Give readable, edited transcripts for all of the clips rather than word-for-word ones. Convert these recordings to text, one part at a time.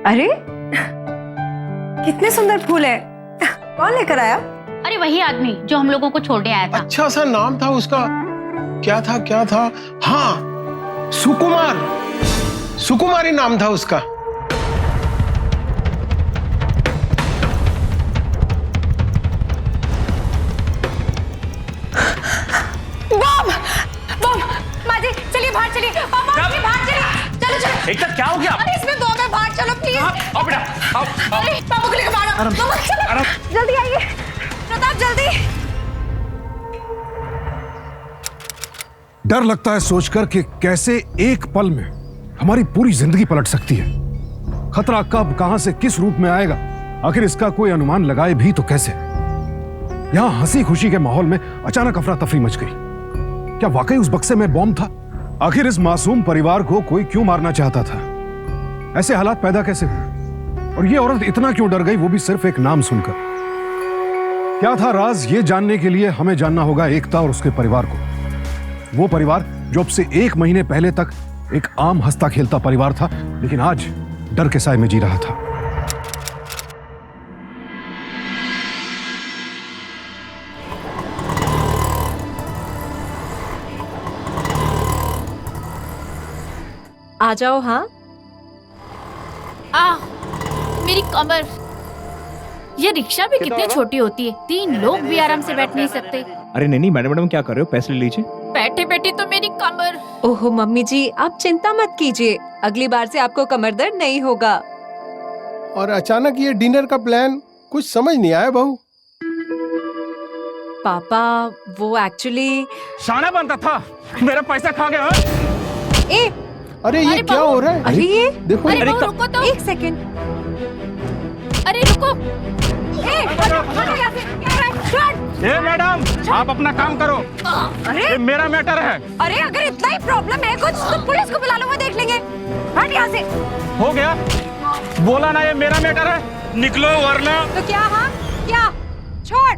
अरे कितने सुंदर फूल है। कौन लेकर आया? अरे वही आदमी जो हम लोगों को छोड़ने आया था। अच्छा सा नाम था उसका, क्या था? हाँ, सुकुमारी नाम था उसका। माजी चलिए बाहर चलिए। पापा बाहर चलिए। चलो एकता क्या हो गया? अरे इसमें बॉम्ब है, बाहर चलो प्लीज। आओ बेटा आओ। अरे पापा को लेकर बाहर आओ। मामा, चलो। जल्दी आइए प्रताप, जल्दी। डर लगता है सोचकर कि कैसे एक पल में हमारी पूरी जिंदगी पलट सकती है। खतरा कब कहां से किस रूप में आएगा, आखिर इसका कोई अनुमान लगाए भी तो कैसे। यहां हंसी खुशी के माहौल में अचानक अफरा तफरी मच गई। क्या वाकई उस बक्से में बॉम्ब था? आखिर इस मासूम परिवार को कोई क्यों मारना चाहता था? ऐसे हालात पैदा कैसे हुए? और ये औरत इतना क्यों डर गई, वो भी सिर्फ एक नाम सुनकर? क्या था राज, ये जानने के लिए हमें जानना होगा एकता और उसके परिवार को। वो परिवार जो अब से 1 महीने पहले तक एक आम हंसता खेलता परिवार था, लेकिन आज डर के साए में जी रहा था। आ जाओ। हाँ मेरी कमर। ये रिक्शा भी कितनी छोटी होती है, 3 लोग भी आराम से बैठ नहीं सकते। अरे नहीं मैडम क्या कर रहे हो? पैसे ले लीजिए। बैठे बैठे तो मेरी कमर। ओहो मम्मी जी, आप चिंता मत कीजिए, अगली बार से आपको कमर दर्द नहीं होगा। और अचानक ये डिनर का प्लान, कुछ समझ नहीं आया बहू। पापा वो एक्चुअली शाना बनता था, मेरा पैसा खा गया। ए अरे ये क्या हो रहा है? अरे ये देखो। अरे बहू रुको तो। 1 सेकेंड। अरे रुको। ए मैडम आप अपना काम करो, अरे ये मेरा मैटर है। अरे अगर इतना ही प्रॉब्लम है कुछ तो पुलिस को बुला लो, वो देख लेंगे। हट यहाँ से। हो गया, बोला ना ये मेरा मैटर है, निकलो वरना। तो क्या? हाँ क्या? छोड़।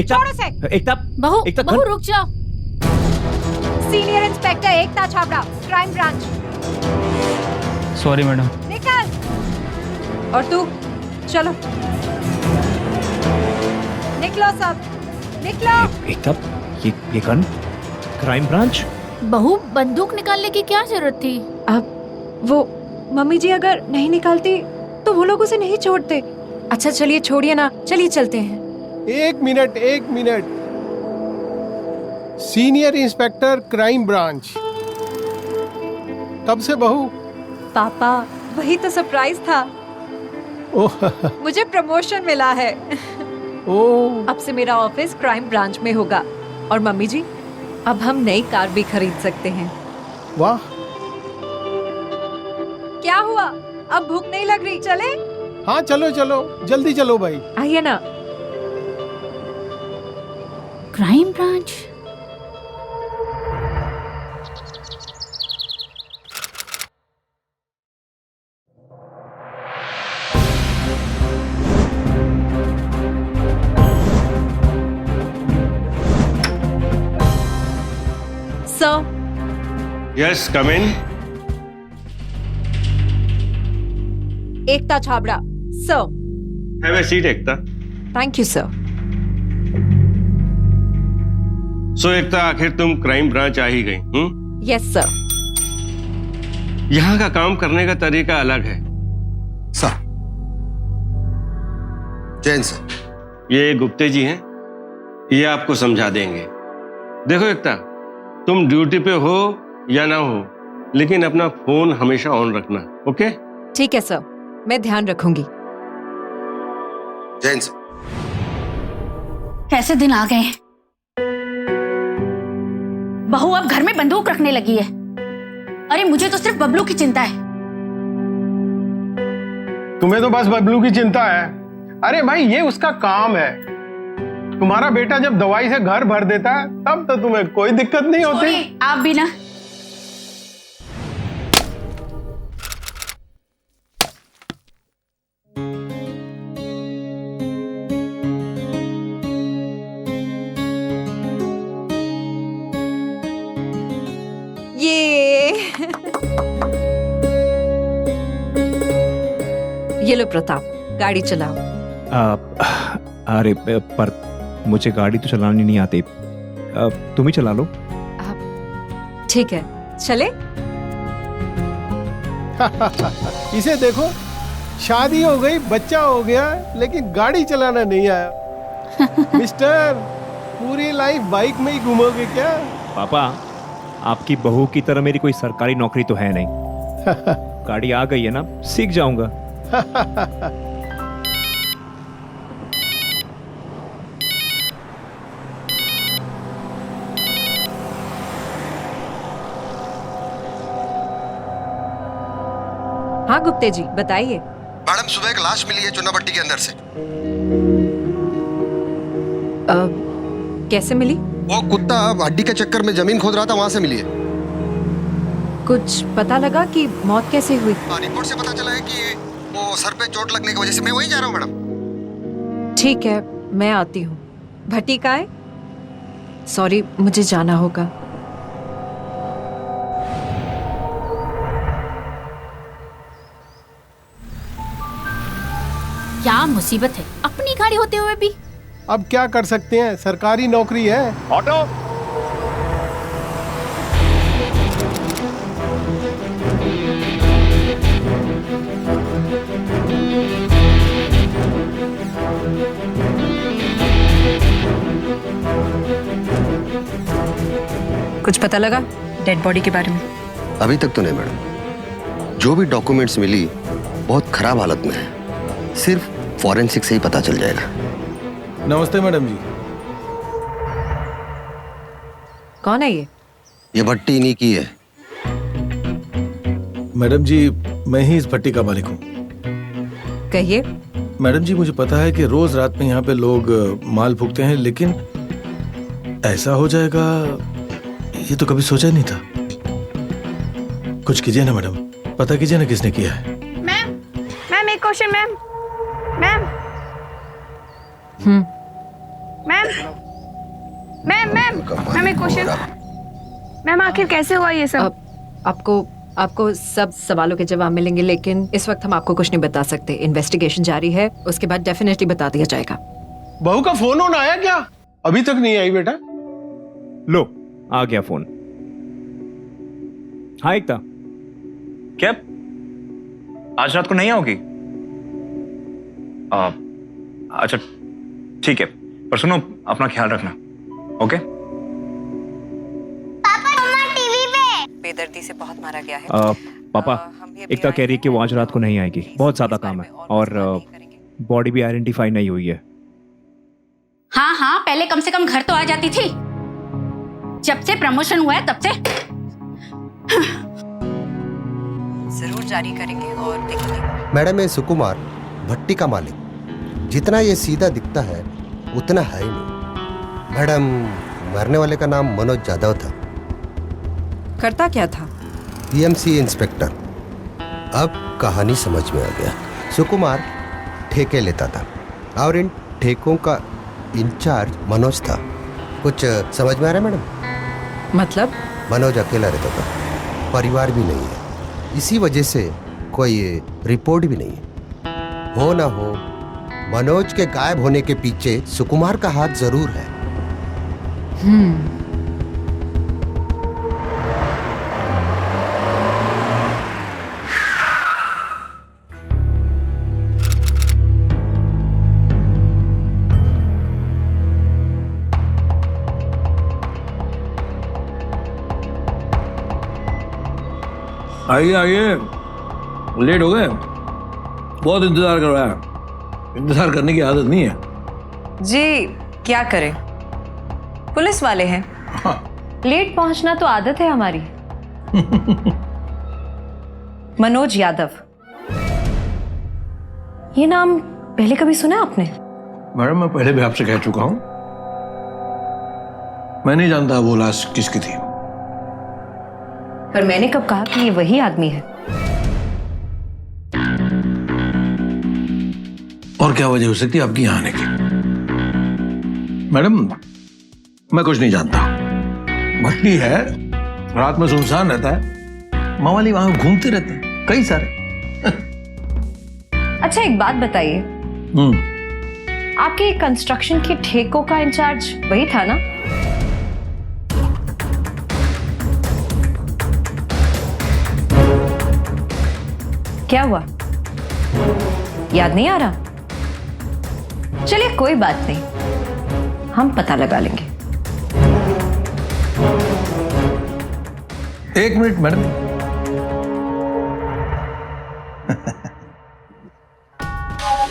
छोड़ उसे। एकता बहू रुक जाओ। Senior inspector Ekta Chhabra, crime branch. Sorry madam. निकल। और तू चलो, निकलो सब, निकलो। एकता ये गन, क्राइम ब्रांच। बहू बंदूक निकालने की क्या जरूरत थी? अब वो मम्मी जी अगर नहीं निकालती तो वो लोग उसे नहीं छोड़ते। अच्छा चलिए छोड़िए ना, चलिए चलते हैं। 1 minute. Senior inspector crime branch, कब से बहू? पापा वही तो सरप्राइज था। ओह मुझे प्रमोशन मिला है। ओह, अब से मेरा ऑफिस क्राइम ब्रांच में होगा। और मम्मी जी अब हम नई कार भी खरीद सकते हैं। वाह। क्या हुआ, अब भूख नहीं लग रही? चले? हाँ चलो जल्दी चलो भाई। आइए ना। Crime branch. Sir. Yes come in. Ekta Chhabra sir. Have a seat Ekta. Thank you sir. So Ekta, आखिर तुम क्राइम ब्रांच आ ही गई। Yes sir. यहाँ का काम करने का तरीका अलग है। Sir, Jain sir. ये गुप्ते जी हैं, ये आपको समझा देंगे। देखो एकता, तुम ड्यूटी पे हो या ना हो, लेकिन अपना फोन हमेशा ऑन रखना। ओके? ठीक है सर, मैं ध्यान रखूंगी। जैन सर। कैसे दिन आ गए। बहू अब घर में बंदूक रखने लगी है। अरे मुझे तो सिर्फ बबलू की चिंता है। तुम्हें तो बस बबलू की चिंता है। अरे भाई ये उसका काम है। तुम्हारा बेटा जब दवाई से घर भर देता है तब तो तुम्हें कोई दिक्कत नहीं होती। आप भी ना। ये ये लो प्रताप, गाड़ी चलाओ। अरे पर मुझे गाड़ी तो चलानी नहीं आती, तुम ही चला लो। ठीक है, चले। इसे देखो, शादी हो गई, बच्चा हो गया, लेकिन गाड़ी चलाना नहीं आया। मिस्टर, पूरी लाइफ बाइक में ही घूमोगे क्या? पापा, आपकी बहू की तरह मेरी कोई सरकारी नौकरी तो है नहीं। गाड़ी आ गई है ना, सीख जाऊंगा। हाँ गुप्ते जी, बताइए। मैडम, सुबह एक लाश मिली है चुनाभट्टी के अंदर से। कैसे मिली? वो कुत्ता हड्डी के चक्कर में जमीन खोद रहा था, वहां से मिली है। कुछ पता लगा कि मौत कैसे हुई? रिपोर्ट से पता चला है कि वो सर पे चोट लगने की वजह से। मैं वहीं जा रहा हूँ मैडम। ठीक है, मैं आती हूँ। भट्टी का है? सॉरी, मुझे जाना होगा। क्या मुसीबत है, अपनी गाड़ी होते हुए भी। अब क्या कर सकते हैं, सरकारी नौकरी है। ऑटो। कुछ पता लगा डेड बॉडी के बारे में? अभी तक तो नहीं मैडम। जो भी डॉक्यूमेंट्स मिली बहुत खराब हालत में है। सिर्फ फॉरेंसिक से ही पता चल जाएगा। नमस्ते मैडम जी। कौन है ये? ये भट्टी इन्हीं की है। मैडम जी, मैं ही इस भट्टी का मालिक हूँ। कहिए। मैडम जी, मुझे पता है कि रोज रात में यहाँ पे लोग माल फूकते हैं, लेकिन ऐसा हो जाएगा ये तो कभी सोचा ही नहीं था। कुछ कीजिए ना मैडम, पता कीजिए ना किसने किया है। मैम एक क्वेश्चन मैम। मैम एक क्वेश्चन। मैम आखिर कैसे हुआ ये सब? आपको सब सवालों के जवाब मिलेंगे, लेकिन इस वक्त हम आपको कुछ नहीं बता सकते। इन्वेस्टिगेशन जारी है, उसके बाद डेफिनेटली बता दिया जाएगा। बहू का फोन होना आया क्या? अभी तक नहीं आई बेटा। लो, आ गया फोन। हाँ एकता, क्या आज रात को नहीं आओगी? अच्छा ठीक है, पर सुनो, अपना ख्याल रखना। ओके? बेदर्दी से बहुत मारा गया है। पापा, एकता कह रही है कि वो आज रात को नहीं आएगी, बहुत ज्यादा काम है, और बॉडी भी आइडेंटिफाई नहीं हुई है। हाँ हाँ, पहले कम से कम घर तो आ जाती थी। जब से प्रमोशन हुआ है तब से। जरूर जारी करेंगे और देखेंगे। मैडम, ये सुकुमार भट्टी का मालिक जितना ये सीधा दिखता है उतना है ही नहीं। मैडम, मरने वाले का नाम मनोज यादव था। करता क्या था? PMC inspector. अब कहानी समझ में आ गया। सुकुमार ठेके लेता था और इन ठेकों का इंचार्ज मनोज था। कुछ समझ में आ रहा है मैडम? मतलब? मनोज अकेला रहता था, परिवार भी नहीं है। इसी वजह से कोई रिपोर्ट भी नहीं है। हो ना हो, मनोज के गायब होने के पीछे सुकुमार का हाथ जरूर है। आइए आइए, लेट हो गए। बहुत इंतजार कर रहा है। इंतजार करने की आदत नहीं है जी। क्या करें, पुलिस वाले हैं। हाँ। लेट पहुंचना तो आदत है हमारी। मनोज यादव, ये नाम पहले कभी सुना आपने? मैडम, मैं पहले भी आपसे कह चुका हूं, मैं नहीं जानता वो लाश किसकी थी। पर मैंने कब कहा कि ये वही आदमी है? और क्या वजह हो सकती है आपकी यहां आने की? मैडम, मैं कुछ नहीं जानता। भट्टी है, रात में सुनसान रहता है, मवाली वहां घूमते रहते हैं कई सारे। अच्छा एक बात बताइए, आपके कंस्ट्रक्शन के ठेकों का इंचार्ज वही था ना? क्या हुआ, याद नहीं आ रहा? चलिए कोई बात नहीं, हम पता लगा लेंगे। एक मिनट मैडम।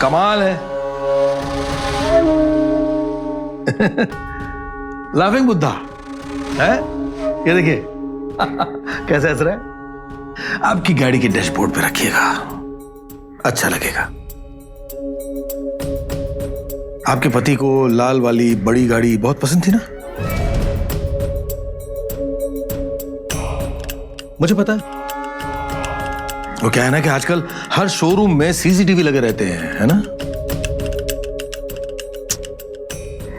कमाल है। लाफिंग बुद्धा है ये, देखिए कैसे हंस रहा है। आपकी गाड़ी के डैशबोर्ड पे रखिएगा, अच्छा लगेगा। आपके पति को लाल वाली बड़ी गाड़ी बहुत पसंद थी ना? मुझे पता है। वो क्या है ना कि आजकल हर शोरूम में सीसीटीवी लगे रहते हैं, है ना?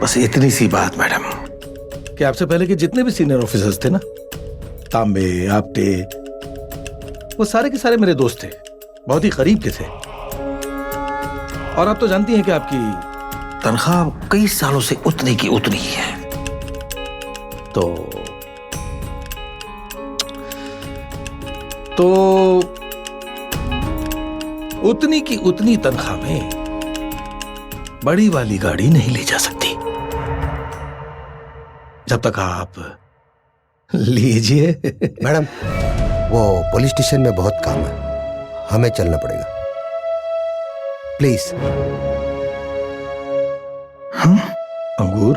बस इतनी सी बात मैडम कि आपसे पहले के जितने भी सीनियर ऑफिसर्स थे ना, तांबे, आपटे, वो सारे के सारे मेरे दोस्त थे, बहुत ही करीब के थे। और आप तो जानती हैं कि आपकी तनख्वाह कई सालों से उतनी की उतनी ही है। तो उतनी की उतनी तनख्वाह में बड़ी वाली गाड़ी नहीं ली जा सकती। जब तक आप लीजिए। मैडम, वो पुलिस स्टेशन में बहुत काम है, हमें चलना पड़ेगा, प्लीज। अंगूर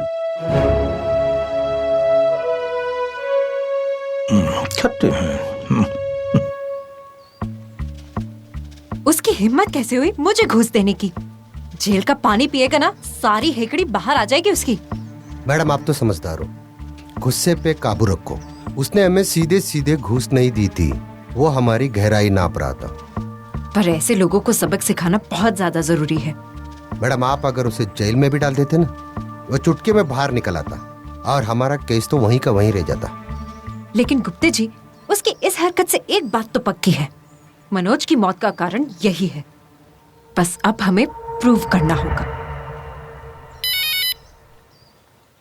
खट्टे हैं। उसकी हिम्मत कैसे हुई मुझे घूस देने की? जेल का पानी पिएगा ना, सारी हेकड़ी बाहर आ जाएगी उसकी। मैडम आप तो समझदार हो, गुस्से पे काबू रखो। उसने हमें सीधे सीधे घूस नहीं दी थी, वो हमारी गहराई नाप रहा था। पर ऐसे लोगों को सबक सिखाना बहुत ज्यादा जरूरी है। मैडम आप अगर उसे जेल में भी डाल देते ना, वो चुटकी में बाहर निकल आता और हमारा केस तो वहीं का वहीं रह जाता। लेकिन गुप्ते जी, उसकी इस हरकत से एक बात तो पक्की है, मनोज की मौत का कारण यही है। बस अब हमें प्रूव करना होगा।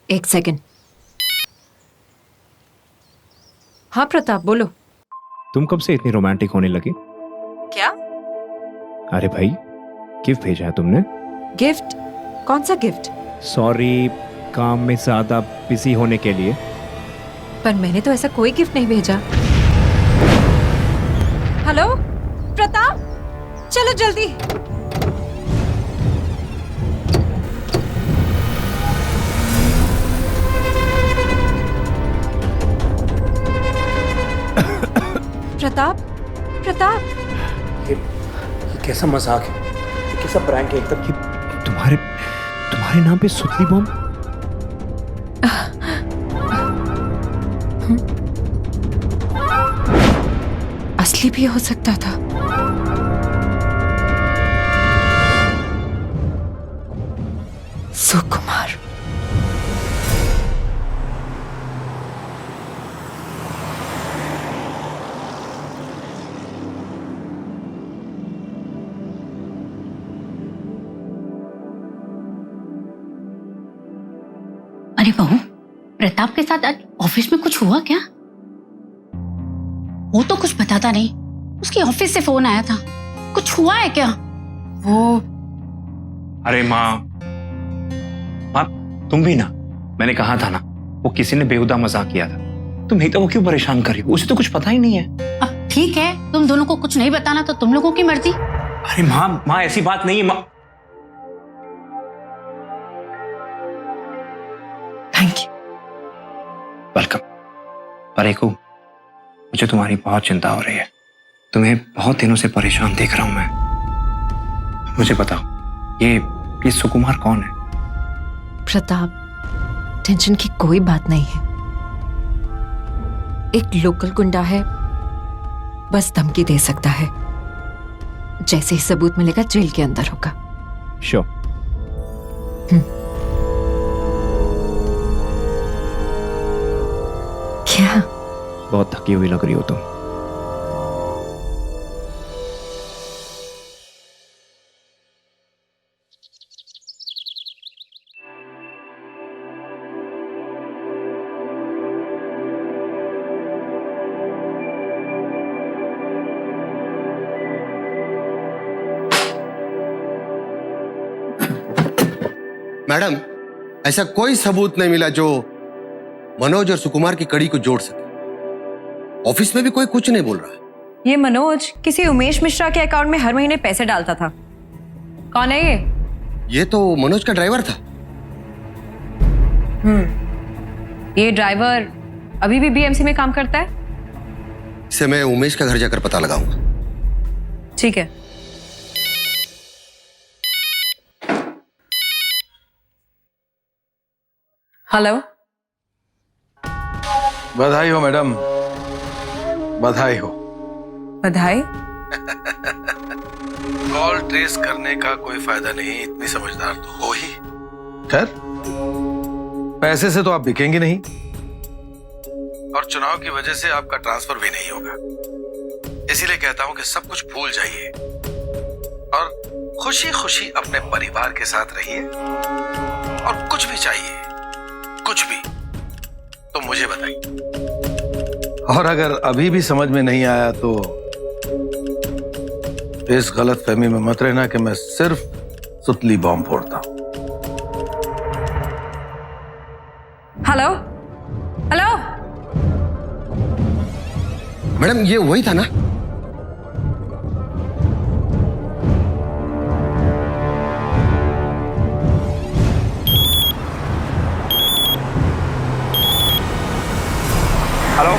एक सेकंड। हाँ प्रताप बोलो। तुम कब से इतनी रोमांटिक होने लगी? क्या? अरे भाई, गिफ्ट भेजा है तुमने? गिफ्ट? कौन सा गिफ्ट? सॉरी, काम में ज्यादा बिजी होने के लिए। पर मैंने तो ऐसा कोई गिफ्ट नहीं भेजा। हेलो प्रताप, चलो जल्दी। प्रताप, प्रताप, ये कैसा मजाक है, ये कैसा प्रैंक है एकदम। तुम्हारे नाम पे सुतली बम? असली भी हो सकता था। सुकुमार। अरे बहू, प्रताप के साथ आज ऑफिस में कुछ हुआ क्या? वो तो कुछ बताता नहीं। उसकी ऑफिस से फोन आया था, कुछ हुआ है क्या? वो अरे माँ, तुम भी ना, मैंने कहा था ना, वो किसी ने बेहुदा मजाक किया था। तुम नहीं तो वो क्यों परेशान कर रही हो? उसे तो कुछ पता ही नहीं है। अब ठीक है, तुम दोनों को कुछ नहीं बताना तो तुम लोगों की मर्जी। अरे माँ ऐसी बात नहीं है माँ। Thank you. वेलकम। पर एको, मुझे तुम्हारी बहुत चिंता हो रही है। तुम्हें बहुत दिनों से परेशान देख रहा हूं मैं। मुझे बताओ, ये सुकुमार कौन है? प्रताप, टेंशन की कोई बात नहीं है। एक लोकल गुंडा है, बस धमकी दे सकता है। जैसे ही सबूत मिलेगा जेल के अंदर होगा। श्योर। क्या? बहुत थकी हुई लग रही हो तुम। मैडम, ऐसा कोई सबूत नहीं मिला जो मनोज और सुकुमार की कड़ी को जोड़ सके। ऑफिस में भी कोई कुछ नहीं बोल रहा। ये मनोज किसी उमेश मिश्रा के अकाउंट में हर महीने पैसे डालता था। कौन है ये? ये तो मनोज का ड्राइवर था। ये ड्राइवर अभी भी बीएमसी में काम करता है? इसे मैं उमेश का घर जाकर पता लगाऊंगा। ठीक है। हेलो। बधाई हो मैडम, बधाई हो। बधाई? कॉल ट्रेस करने का कोई फायदा नहीं, इतनी समझदार तो हो ही। खैर, पैसे से तो आप बिकेंगे नहीं और चुनाव की वजह से आपका ट्रांसफर भी नहीं होगा। इसीलिए कहता हूं कि सब कुछ भूल जाइए और खुशी खुशी अपने परिवार के साथ रहिए। और कुछ भी चाहिए, कुछ भी, तो मुझे बताइए। और अगर अभी भी समझ में नहीं आया तो इस गलत फहमी में मत रहना कि मैं सिर्फ सुतली बॉम्ब फोड़ता हूं। Hello hello. मैडम, ये वही था ना? हेलो।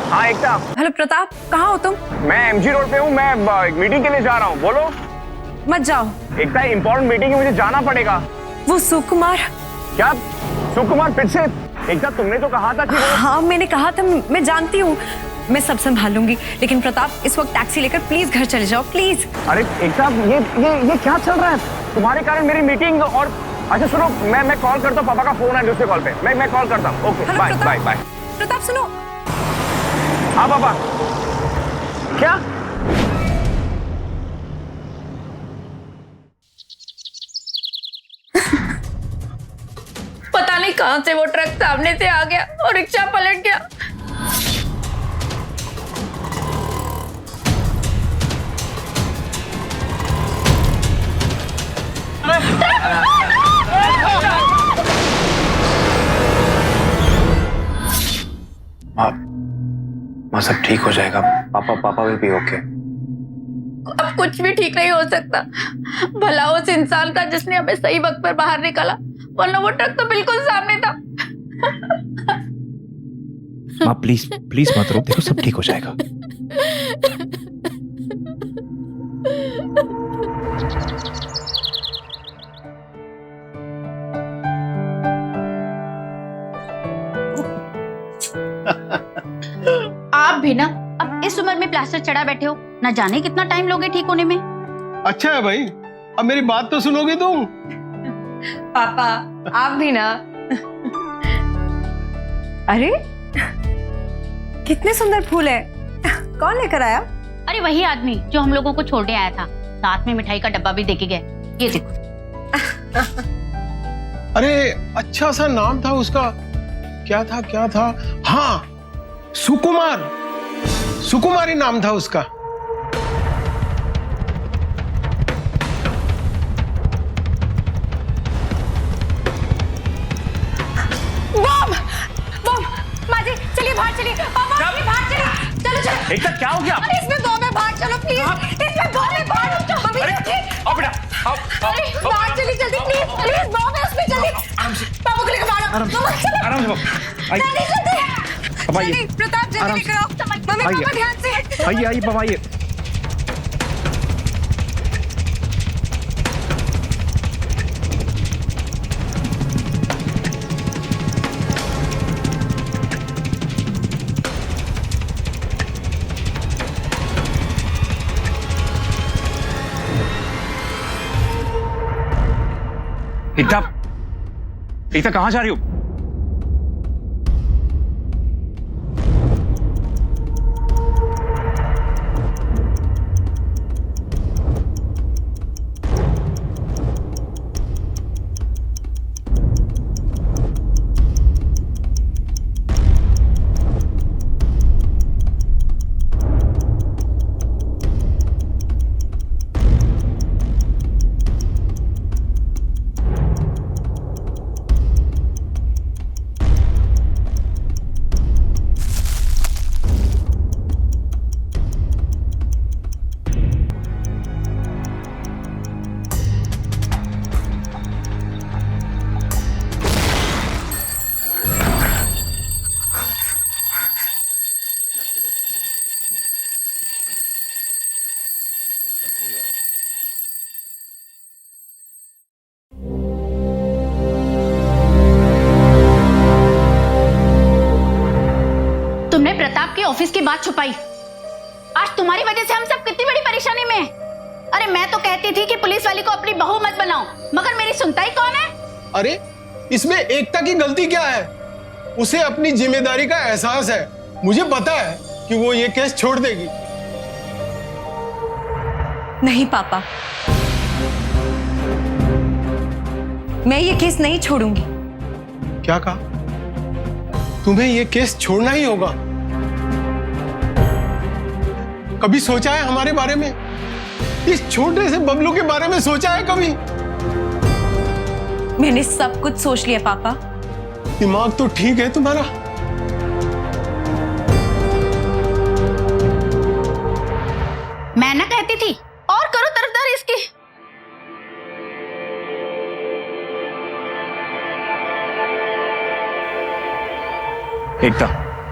हाँ एकता। हेलो प्रताप, कहाँ हो तुम? मैं एमजी रोड पे हूँ, मैं एक मीटिंग के लिए जा रहा हूँ। बोलो। मत जाओ। एकता, इम्पोर्टेंट मीटिंग है, मुझे जाना पड़ेगा। वो सुकुमार। क्या? सुकुमार फिर से? एकता, तुमने तो कहा था कि हाँ, मैंने कहा था, मैं जानती हूँ, मैं सब संभाल लूंगी। लेकिन प्रताप, इस वक्त टैक्सी लेकर प्लीज घर चले जाओ, प्लीज। अरे एकता, ये क्या चल रहा है? तुम्हारे कारण मेरी मीटिंग। और अच्छा सुनो, मैं कॉल करता हूँ, पापा का फोन है दूसरे कॉल पे। मैं कॉल करता हूँ। Okay, bye bye bye. Pratap सुनो। हाँ पापा। क्या? पता नहीं कहां से वो ट्रक सामने से आ गया और रिक्शा पलट गया। माँ सब ठीक हो जाएगा। पापा विल बी ओके। अब कुछ भी ठीक नहीं हो सकता। भला उस इंसान का जिसने हमें सही वक्त पर बाहर निकाला, वरना वो ट्रक तो बिल्कुल सामने था। माँ प्लीज प्लीज मत रो, देखो सब ठीक हो जाएगा। आप भी ना अब इस उम्र में प्लास्टर चढ़ा बैठे हो, ना जाने कितना टाइम लोगे ठीक होने में। अच्छा है भाई, अब मेरी बात तो सुनोगे तुम। पापा, आप भी ना। अरे कितने सुंदर फूल है, कौन लेकर आया? अरे वही आदमी जो हम लोगों को छोड़ने आया था, साथ में मिठाई का डब्बा भी देके गए। ये देखो। अरे अच्छा सा नाम था उसका, क्या था? हाँ, सुकुमारी नाम था उसका। माजी, चलिए बाहर चलिए। पापा, बाहर चलिए। चलो। एकता, क्या हो गया? अरे इसमें बॉम्ब है, बाहर चलो प्लीज। इसमें बॉम्ब है, बाहर। मम्मी देखिए। आओ बेटा, आओ। बाहर चलिए जल्दी, प्लीज बॉम्ब है उसमें, जल्दी। पापा को लेकर बाहर। आराम से जल्दी जल्दी। आइए प्रताप, जल्दी लेकर आओ। मम्मी पापा ध्यान से। आइए पापा आइए। एकता कहाँ जा रही हो? तुमने प्रताप के ऑफिस की बात छुपाई। आज तुम्हारी वजह से हम सब कितनी बड़ी परेशानी में हैं। अरे मैं तो कहती थी कि पुलिस वाली को अपनी बहू मत बनाओ, मगर मेरी सुनता ही कौन है। अरे इसमें एकता की गलती क्या है? उसे अपनी जिम्मेदारी का एहसास है। मुझे पता है कि वो ये केस छोड़ देगी। नहीं पापा, मैं ये केस नहीं छोड़ूंगी। क्या कहा? तुम्हें ये केस छोड़ना ही होगा। कभी सोचा है हमारे बारे में? इस छोटे से बबलू के बारे में सोचा है कभी? मैंने सब कुछ सोच लिया पापा। दिमाग तो ठीक है तुम्हारा। मैं ना कहती थी और करो तरफदारी इसकी। एकता,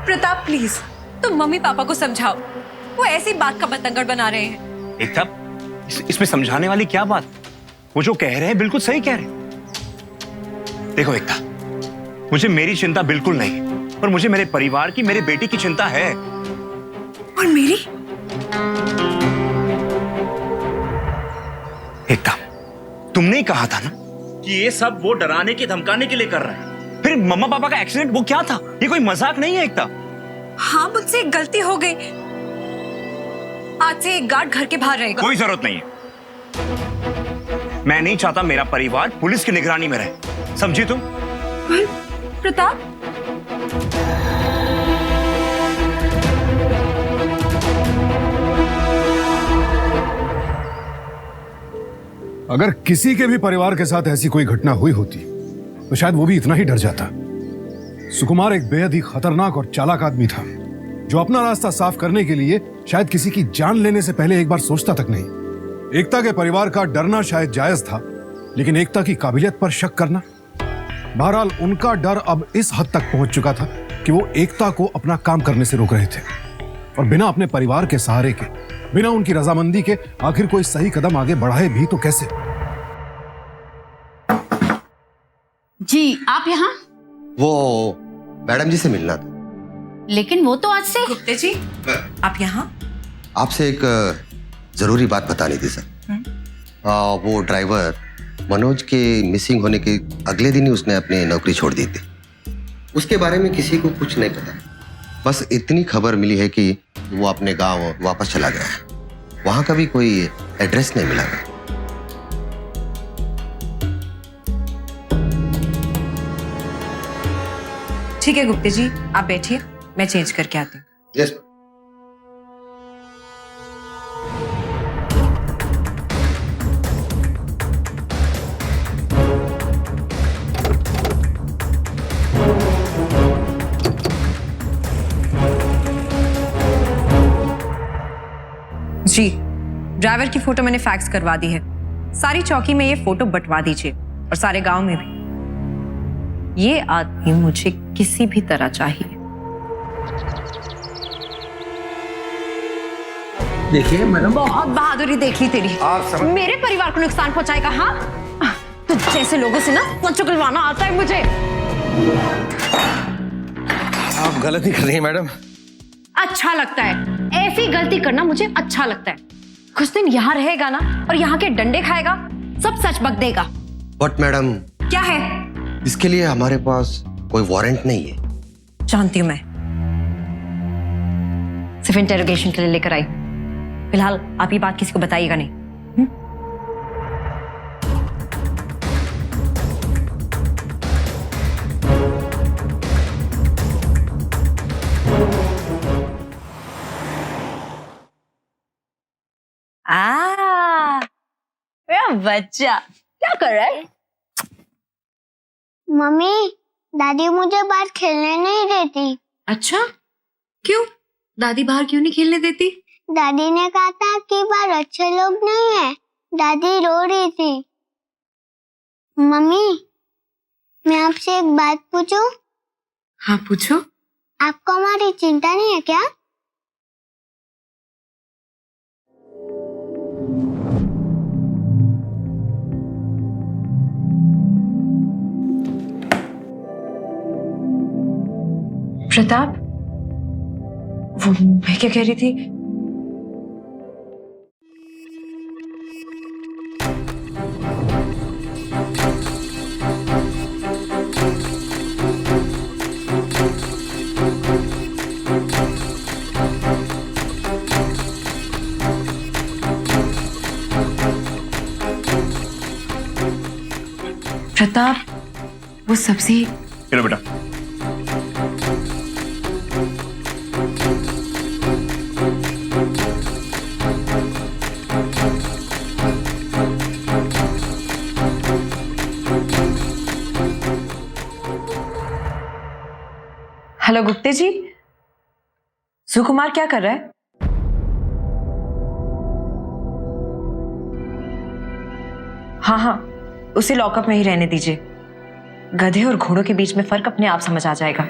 प्रताप प्लीज तुम मम्मी पापा को समझाओ, वो ऐसी बात का बतंगड़ बना रहे हैं। एकता, इसमें समझाने वाली क्या बात? वो जो कह रहे हैं बिल्कुल सही कह रहे हैं। देखो एकता, मुझे मेरी चिंता बिल्कुल नहीं, पर मुझे मेरे परिवार की, मेरे बेटी की चिंता है। और मेरी? एकता, तुमने ही कहा था ना कि ये सब वो डराने की धमकाने के लिए कर रहे हैं। फिर मम्मा पापा का एक्सीडेंट वो क्या था? ये कोई मजाक नहीं है एकता। हाँ मुझसे एक गलती हो गई। आज से एक गार्ड घर के बाहर रहेगा। कोई जरूरत नहीं है। मैं नहीं चाहता मेरा परिवार पुलिस की निगरानी में रहे, समझी तुम? प्रताप, अगर किसी के भी परिवार के साथ ऐसी कोई घटना हुई होती तो शायद वो भी इतना ही डर जाता। सुकुमार एक बेहद ही खतरनाक और चालाक आदमी था, जो अपना रास्ता साफ करने के लिए शायद किसी की जान लेने से पहले एक बार सोचता तक नहीं। एकता के परिवार का डरना शायद जायज था, लेकिन एकता की काबिलियत पर शक करना? बहरहाल उनका डर अब इस हद तक पहुंच चुका था कि वो एकता को अपना काम करने से रोक रहे थे, और बिना अपने परिवार के सहारे के, बिना उनकी रजामंदी के आखिर कोई सही कदम आगे बढ़ाए भी तो कैसे? जी आप यहाँ? वो मैडम जी से मिलना था। लेकिन वो तो आज से। गुप्ते जी आप यहाँ? आपसे एक जरूरी बात बतानी थी सर। वो ड्राइवर मनोज के मिसिंग होने के अगले दिन ही उसने अपनी नौकरी छोड़ दी थी। उसके बारे में किसी को कुछ नहीं पता, बस इतनी खबर मिली है कि वो अपने गांव वापस चला गया है। वहां का भी कोई एड्रेस नहीं मिला है। ठीक है गुप्ते जी, आप बैठिए, मैं चेंज करके आती हूँ। यस। जी, ड्राइवर की फोटो मैंने फैक्स करवा दी है। सारी चौकी में ये फोटो बंटवा दीजिए और सारे गांव में भी। ये आदमी मुझे किसी भी तरह चाहिए। देखिए मैडम, बहुत बहादुरी देख ली तेरी। मेरे परिवार को नुकसान पहुंचाएगा? हाँ, तो जैसे लोगों से ना मुझ चुगलवाना आता है मुझे। आप गलती कर रही हैं मैडम। अच्छा लगता है, ऐसी गलती करना मुझे अच्छा लगता है। कुछ दिन यहाँ रहेगा ना और यहाँ के डंडे खाएगा, सब सच बक देगा। But madam. क्या है? इसके लिए हमारे पास कोई वारंट नहीं है। जानती हूँ मैं, सिर्फ इंटेरोगेशन के लिए लेकर आई। फिलहाल आप ये बात किसी को बताइएगा नहीं। मेरा बच्चा क्या कर रहा है? मम्मी, दादी मुझे बाहर खेलने नहीं देती। अच्छा, क्यों? दादी बाहर क्यों नहीं खेलने देती? दादी ने कहा था कि बाहर अच्छे लोग नहीं है। दादी रो रही थी। मम्मी, मैं आपसे एक बात पूछूं? हाँ पूछो। आपको हमारी चिंता नहीं है क्या? प्रताप, वो मैं क्या कह रही थी? प्रताप, वो सब्जी। चलो बेटा। हेलो गुप्ते जी, सुकुमार क्या कर रहा है? हाँ हाँ, उसे लॉकअप में ही रहने दीजिए। गधे और घोड़ों के बीच में फर्क अपने आप समझ आ जाएगा।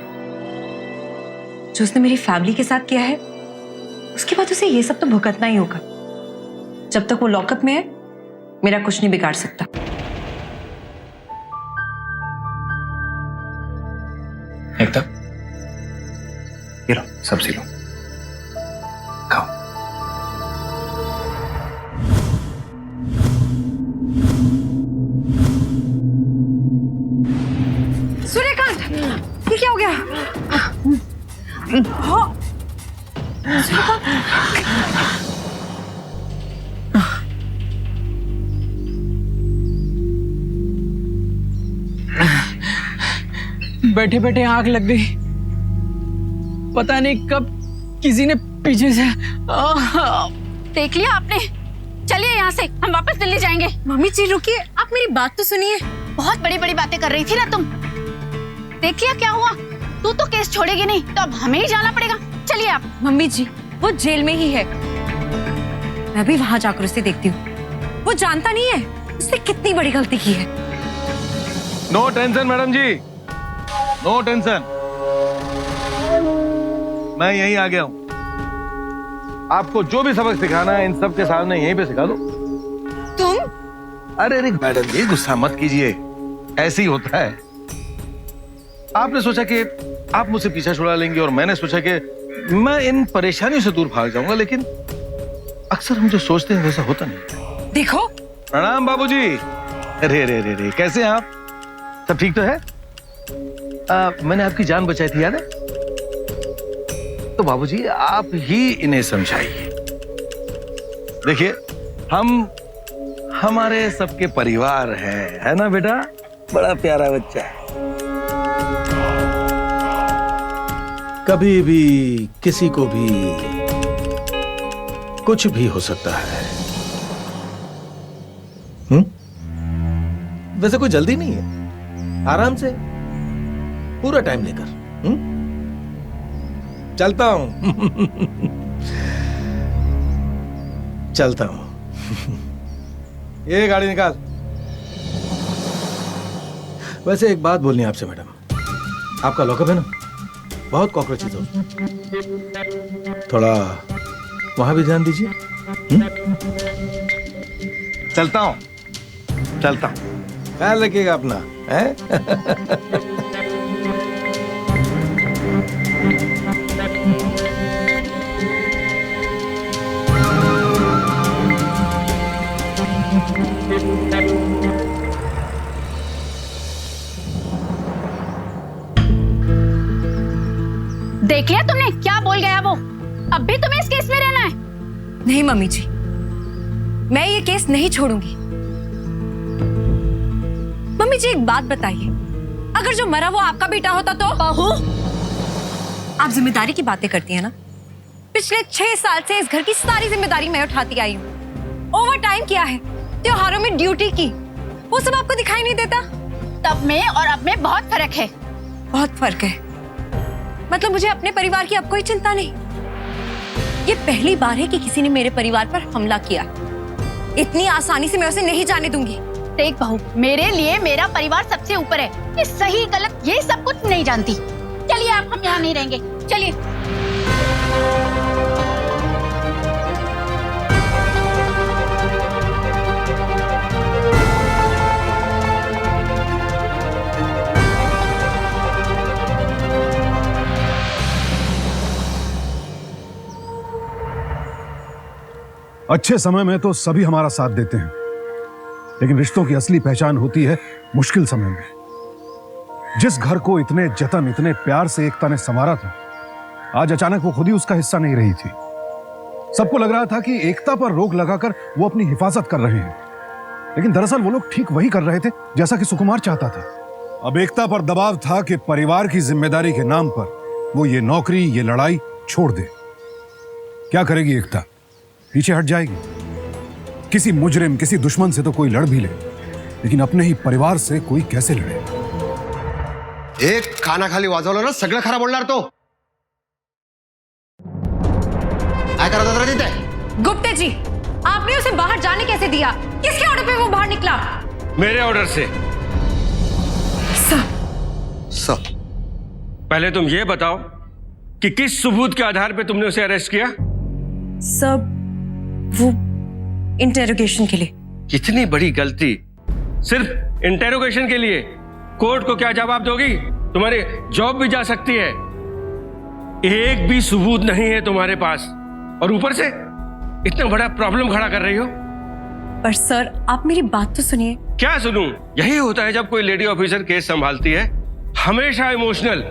जो उसने मेरी फैमिली के साथ किया है, उसके बाद उसे ये सब तो भुगतना ही होगा। जब तक वो लॉकअप में है, मेरा कुछ नहीं बिगाड़ सकता। एकता, ये लो सब्जी लो, खाओ। सूर्यकांत, ये क्या हो गया? हाँ। बैठे बैठे आंख लग गई। पता नहीं कब किसी ने पीछे से। देख लिया आपने? चलिए यहाँ से, हम वापस दिल्ली जाएंगे। मम्मी जी रुकिए, आप मेरी बात तो सुनिए। बहुत बड़ी बड़ी बातें कर रही थी ना तुम। देख लिया क्या हुआ? तू तो केस छोड़ेगी नहीं, तो अब हमें ही जाना पड़ेगा। चलिए आप। मम्मी जी, वो जेल में ही है। मैं भी वहां जाकर उसे देखती हूँ। वो जानता नहीं है उसने कितनी बड़ी गलती की है। नो टेंशन मैडम जी, नो टेंशन। मैं यहीं आ गया हूं। आपको जो भी सबक सिखाना है इन सब के सामने यहीं पे सिखा दो। तुम? अरे मैडम जी, गुस्सा मत कीजिए, ऐसे ही होता है। आपने सोचा कि आप मुझसे पीछा छुड़ा लेंगे और मैंने सोचा कि मैं इन परेशानियों से दूर भाग जाऊंगा, लेकिन अक्सर हम जो सोचते हैं वैसा होता नहीं। देखो। प्रणाम बाबूजी। अरे रे रे रे, कैसे हैं आप? सब ठीक तो है? मैंने आपकी जान बचाई थी, याद है? तो बाबूजी आप ही इन्हें समझाइए। देखिए, हम हमारे सबके परिवार है ना बेटा? बड़ा प्यारा बच्चा है। कभी भी किसी को भी कुछ भी हो सकता है। वैसे कोई जल्दी नहीं है, आराम से पूरा टाइम लेकर। चलता हूं। चलता हूं। ये गाड़ी निकाल। वैसे एक बात बोलनी है आपसे मैडम, आपका लॉकअप है ना, बहुत कॉकरोचेस हो, थोड़ा वहां भी ध्यान दीजिए। चलता हूं, चलता हूं, ख्याल रखिएगा अपना, है? देख लिया तुमने क्या बोल गया वो? अब भी तुम्हें इस केस में रहना है? नहीं मम्मी जी, मैं ये केस नहीं छोड़ूंगी। मम्मी जी एक बात बताइए, अगर जो मरा वो आपका बेटा होता तो? बहू, आप जिम्मेदारी की बातें करती हैं ना। पिछले 6 साल से इस घर की सारी जिम्मेदारी मैं उठाती आई हूँ। ओवर टाइम किया है, त्योहारों में ड्यूटी की, वो सब आपको दिखाई नहीं देता? तब में और अब में बहुत फर्क है। बहुत फर्क है? मतलब मुझे अपने परिवार की अब कोई चिंता नहीं? ये पहली बार है कि किसी ने मेरे परिवार पर हमला किया। इतनी आसानी से मैं उसे नहीं जाने दूंगी। देख बहू, मेरे लिए मेरा परिवार सबसे ऊपर है। ये सही गलत ये सब कुछ नहीं जानती। चलिए आप, हम यहाँ नहीं रहेंगे, चलिए। अच्छे समय में तो सभी हमारा साथ देते हैं, लेकिन रिश्तों की असली पहचान होती है मुश्किल समय में। जिस घर को इतने जतन, इतने प्यार से एकता ने संवारा था, आज अचानक वो खुद ही उसका हिस्सा नहीं रही थी। सबको लग रहा था कि एकता पर रोक लगाकर वो अपनी हिफाजत कर रहे हैं, लेकिन दरअसल वो लोग ठीक वही कर रहे थे जैसा कि सुकुमार चाहता था। अब एकता पर दबाव था कि परिवार की जिम्मेदारी के नाम पर वो ये नौकरी, ये लड़ाई छोड़ दे। क्या करेगी एकता? पीछे हट जाएगी? किसी मुजरिम, किसी दुश्मन से तो कोई लड़ भी ले, लेकिन अपने ही परिवार से कोई कैसे लड़े? एक खाना खाली वाजवलं ना सगळं खराब बोलणार तो. काय करत होता रे तिथे? गुप्ते जी, आपने उसे बाहर जाने कैसे दिया? किसके ऑर्डर पे वो बाहर निकला? मेरे ऑर्डर से। सब पहले तुम ये बताओ कि किस सबूत के आधार पे तुमने उसे अरेस्ट किया? सब वो इंटेरोगेशन के लिए। कितनी बड़ी गलती, सिर्फ इंटेरोगेशन के लिए कोर्ट को क्या जवाब दोगी? तुम्हारी जॉब भी जा सकती है। एक भी सबूत नहीं है तुम्हारे पास, और ऊपर से इतना बड़ा प्रॉब्लम खड़ा कर रही हो। पर सर, आप मेरी बात तो सुनिए। क्या सुनूं? यही होता है जब कोई लेडी ऑफिसर केस संभालती है, हमेशा इमोशनल।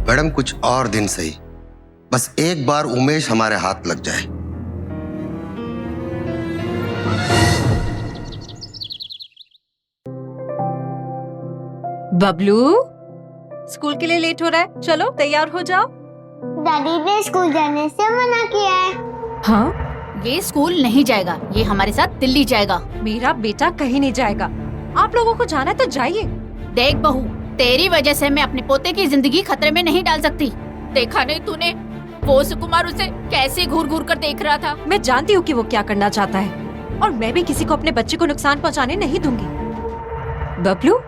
मैडम, कुछ और दिन सही, बस एक बार उमेश हमारे हाथ लग जाए। बबलू, स्कूल के लिए लेट हो रहा है, चलो तैयार हो जाओ। दादी ने स्कूल जाने से मना किया है। हाँ, ये स्कूल नहीं जाएगा, ये हमारे साथ दिल्ली जाएगा। मेरा बेटा कहीं नहीं जाएगा। आप लोगों को जाना है तो जाइए। देख बहू, तेरी वजह से मैं अपने पोते की जिंदगी खतरे में नहीं डाल सकती। देखा नहीं तूने, वो सुकुमार उसे कैसे घूर घूर कर देख रहा था। मैं जानती हूँ कि वो क्या करना चाहता है, और मैं भी किसी को अपने बच्चे को नुकसान पहुँचाने नहीं दूंगी। बबलू,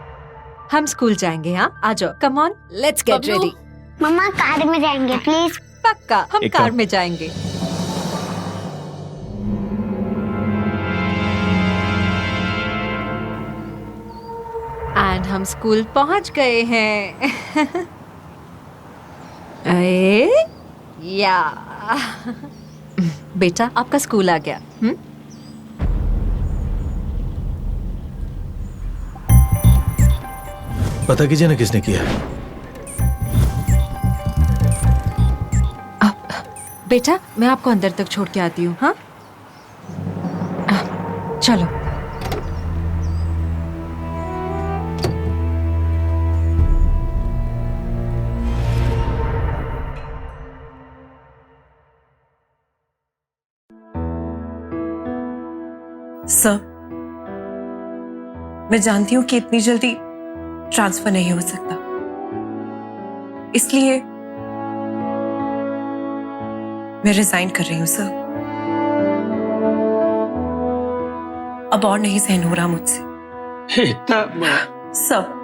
हम स्कूल जाएंगे। हाँ, आ जाओ, come on, let's get ready. मम्मा, कार में जाएंगे प्लीज। पक्का, हम कार में जाएंगे। एंड हम स्कूल पहुंच गए हैं। या बेटा, आपका स्कूल आ गया। पता कीजिए ना किसने किया है। बेटा, मैं आपको अंदर तक छोड़ के आती हूँ। हाँ, चलो। सर, मैं जानती हूँ कि इतनी जल्दी ट्रांसफर नहीं हो सकता, इसलिए मैं रिजाइन कर रही हूँ सर। अब और नहीं सहन हो रहा मुझसे। सब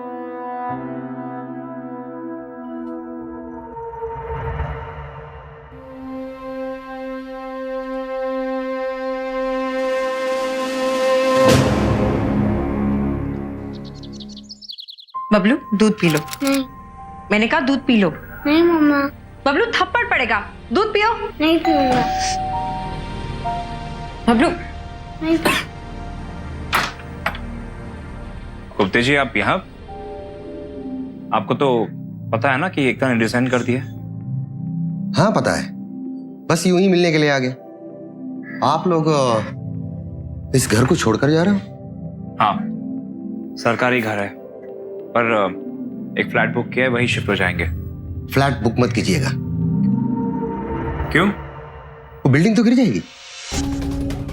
बबलू, दूध पी लो। नहीं। मैंने कहा दूध पी लो। नहीं मम्मा। बबलू, थप्पड़ पड़ेगा, दूध पियो। नहीं पीऊंगा। बबलू, नहीं। गुप्ते जी, आप यहाँ? आपको तो पता है ना कि एकता ने रिजाइन कर दिया? हाँ पता है, बस यूं ही मिलने के लिए आ गया। आप लोग इस घर को छोड़कर जा रहे हो? हाँ, सरकारी घर है, पर एक फ्लैट बुक किया है, वही शिफ्ट हो जाएंगे। फ्लैट बुक मत कीजिएगा। क्यों? वो बिल्डिंग तो गिर जाएगी।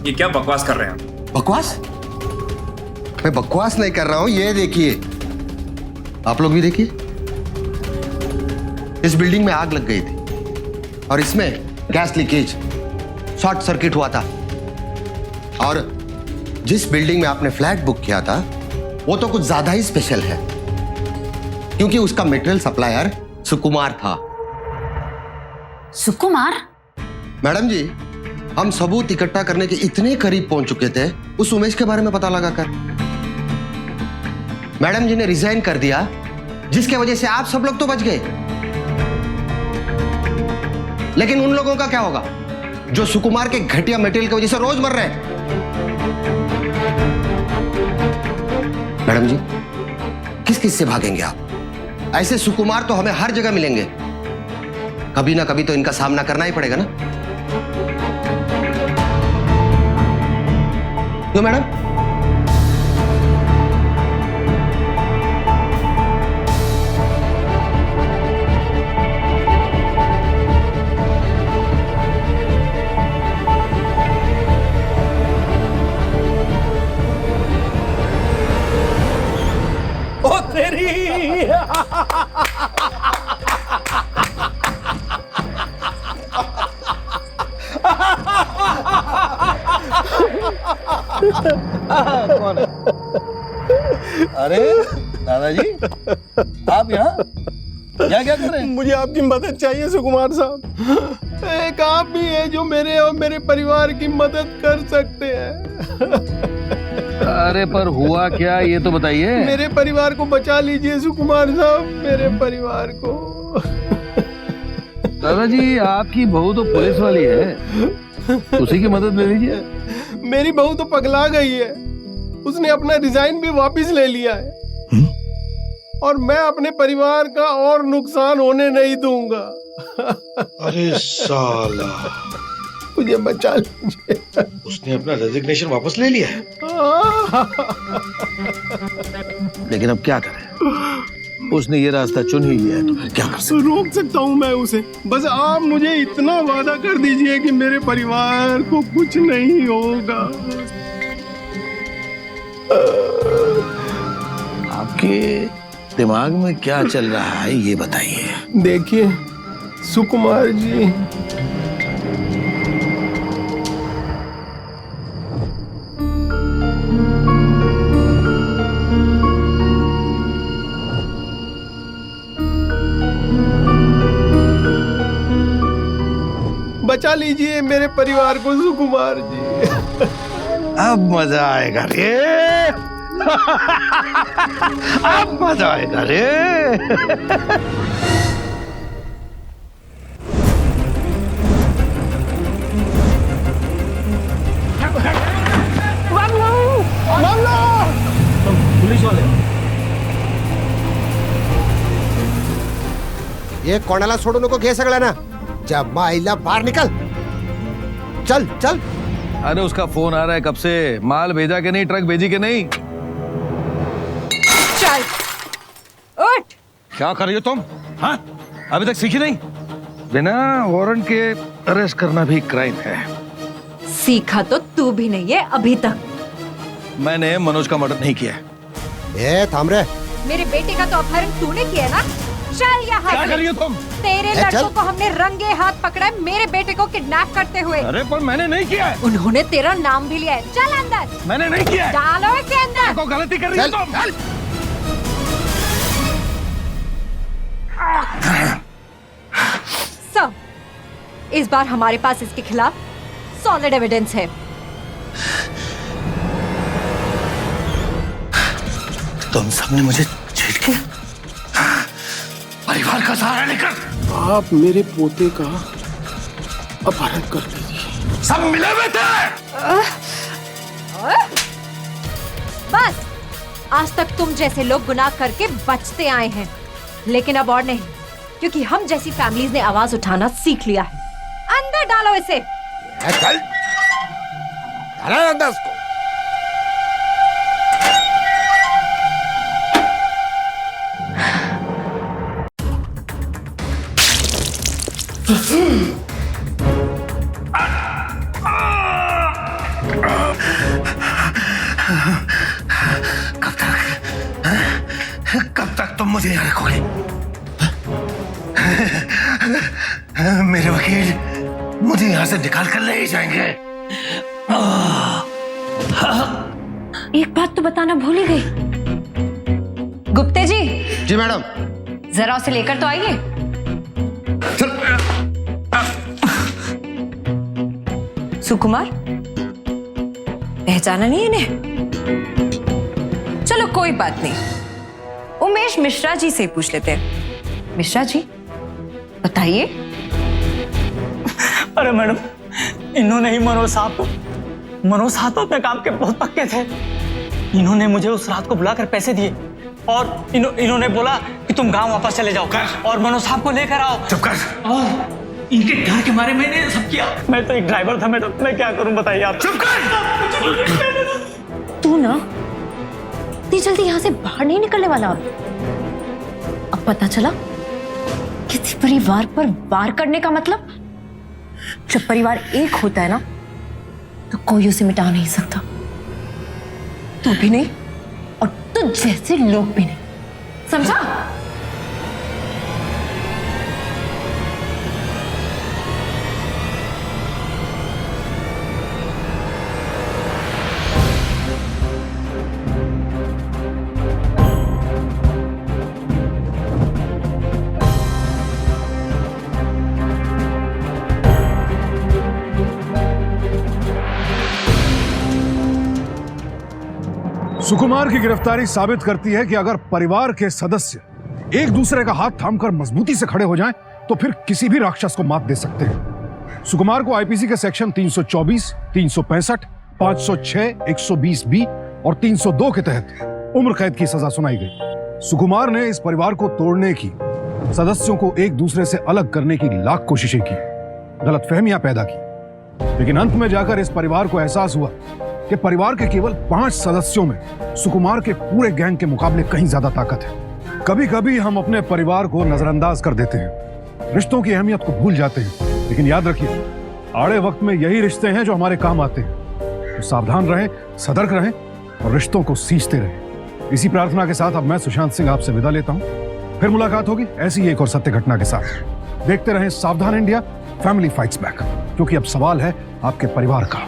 ये क्या बकवास कर रहे हैं? बकवास? मैं बकवास नहीं कर रहा हूं, ये देखिए, आप लोग भी देखिए। इस बिल्डिंग में आग लग गई थी और इसमें गैस लीकेज, शॉर्ट सर्किट हुआ था। और जिस बिल्डिंग में आपने फ्लैट बुक किया था वो तो कुछ ज्यादा ही स्पेशल है, क्योंकि उसका मटेरियल सप्लायर सुकुमार था। सुकुमार? मैडम जी, हम सबूत इकट्ठा करने के इतने करीब पहुंच चुके थे उस उमेश के बारे में पता लगाकर। मैडम जी ने रिजाइन कर दिया, जिसके वजह से आप सब लोग तो बच गए। लेकिन उन लोगों का क्या होगा जो सुकुमार के घटिया मटेरियल की वजह से रोज मर रहे हैं? मैडम जी, किस किस से भागेंगे आप? ऐसे सुकुमार तो हमें हर जगह मिलेंगे, कभी ना कभी तो इनका सामना करना ही पड़ेगा ना। क्यों मैडम? ओ तेरी कौन है? अरे दादाजी, आप यहाँ क्या कर रहे हैं? मुझे आपकी मदद चाहिए सुकुमार साहब। एक आप भी है जो मेरे और मेरे परिवार की मदद कर सकते हैं। अरे पर हुआ क्या, ये तो बताइए। मेरे परिवार को बचा लीजिए सुकुमार साहब, मेरे परिवार को। दादाजी, आपकी बहू तो पुलिस वाली है, उसी की मदद ले लीजिए। मेरी बहू तो पगला गई है, उसने अपना रिजाइन भी वापस ले लिया है। और मैं अपने परिवार का और नुकसान होने नहीं दूंगा। अरे साला, मुझे बचा लीजिए। उसने अपना रेजिग्नेशन वापस ले लिया है। लेकिन अब क्या करें, उसने ये रास्ता चुन ही लिया है, तो फिर क्या कर सकते? रोक सकता हूँ मैं उसे? बस आप मुझे इतना वादा कर दीजिए कि मेरे परिवार को कुछ नहीं होगा। आपके दिमाग में क्या चल रहा है ये बताइए। देखिए सुकुमार जी, बचा लीजिए मेरे परिवार को सुकुमार जी। अब मजा आएगा रे। अब मजा आएगा रे। पुलिस वाले ये कोणाला सोडू नको, घे सगळ्यांना. जम्मा आईला बाहर निकल. चल चल. अरे उसका फोन आ रहा है कब से, माल भेजा के नहीं, ट्रक भेजी के नहीं? चल उठ. क्या कर रही हो तुम? हाँ, अभी तक सीखी नहीं? बिना वारंट के अरेस्ट करना भी क्राइम है। सीखा तो तू भी नहीं है अभी तक। मैंने मनोज का मर्डर नहीं किया। ए थाम रे. मेरे बेटे का तो अपहरण तूने किया ना? चल यहाँ. क्या कर रही हो तुम? तेरे लड़कों को हमने रंगे हाथ पकड़ा है मेरे बेटे को किडनैप करते हुए। अरे पर मैंने नहीं किया है। उन्होंने तेरा नाम भी लिया है। चल अंदर. मैंने नहीं किया है। डालो इसे अंदर. को गलती कर रही हो तुम। सर, इस बार हमारे पास इसके खिलाफ सॉलिड एविडेंस है। तुम सबने मुझे छेड़ के परिवार का सहारा लेकर आप मेरे पोते का अपहरण कर दीजिए। सब मिले हुए थे। बस आज तक तुम जैसे लोग गुनाह करके बचते आए हैं, लेकिन अब और नहीं, क्योंकि हम जैसी फैमिलीज ने आवाज उठाना सीख लिया है। अंदर डालो इसे। चल अंदर उसको. कब तक तुम मुझे यहाँ रखोगे? मेरे वकील मुझे यहाँ से निकाल कर ले ही जाएंगे। एक बात तो बताना भूल ही गई। गुप्ते जी। जी मैडम. जरा उसे लेकर तो आइए। सुकुमार, पहचाना नहीं इन्हें? चलो कोई बात नहीं, उमेश मिश्रा जी से पूछ लेते हैं। मिश्रा जी बताइए, अरे मैडम, इन्होंने ही मनोज साहब तो अपने काम के बहुत पक्के थे। इन्होंने मुझे उस रात को बुलाकर पैसे दिए और इन्होंने बोला कि तुम गांव वापस चले जाओ और मनोज साहब को लेकर आओ। चुप कर। और इनके डर के मारे मैंने सब किया। मैं तो एक ड्राइवर था मैडम, मैं क्या करूं बताइए आप। चुप कर। तू ना इतनी जल्दी यहाँ से बाहर नहीं निकलने वाला। अब पता चला किसी परिवार पर वार करने का मतलब। जब परिवार एक होता है ना तो कोई उसे मिटा नहीं सकता। तू भी नहीं और तुझ जैसे लोग भी नहीं, समझा? सुकुमार की गिरफ्तारी साबित करती है कि अगर परिवार के सदस्य एक दूसरे का हाथ थामकर मजबूती से खड़े हो जाएं, तो फिर किसी भी राक्षस को मात दे सकते हैं। सुकुमार को आईपीसी के सेक्शन 324, 365, 506, 120 बी और 302 के तहत उम्र कैद की सजा सुनाई गई। सुकुमार ने इस परिवार को तोड़ने की, सदस्यों को एक दूसरे से अलग करने की लाख कोशिशें की, गलतफहमियां पैदा की, लेकिन अंत में जाकर इस परिवार को एहसास हुआ कि परिवार के केवल 5 सदस्यों में सुकुमार के पूरे गैंग के मुकाबले कहीं ज्यादा ताकत है। कभी कभी हम अपने परिवार को नजरअंदाज कर देते हैं, रिश्तों की अहमियत को भूल जाते हैं, लेकिन याद रखिए आड़े वक्त में यही रिश्ते हैं जो हमारे काम आते हैं। तो सावधान रहें, सतर्क रहें और रिश्तों को सींचते रहें। इसी प्रार्थना के साथ अब मैं सुशांत सिंह आपसे विदा लेता हूं। फिर मुलाकात होगी ऐसी एक और सत्य घटना के साथ। देखते रहें सावधान इंडिया, फैमिली फाइट्स बैक, क्योंकि अब सवाल है आपके परिवार का।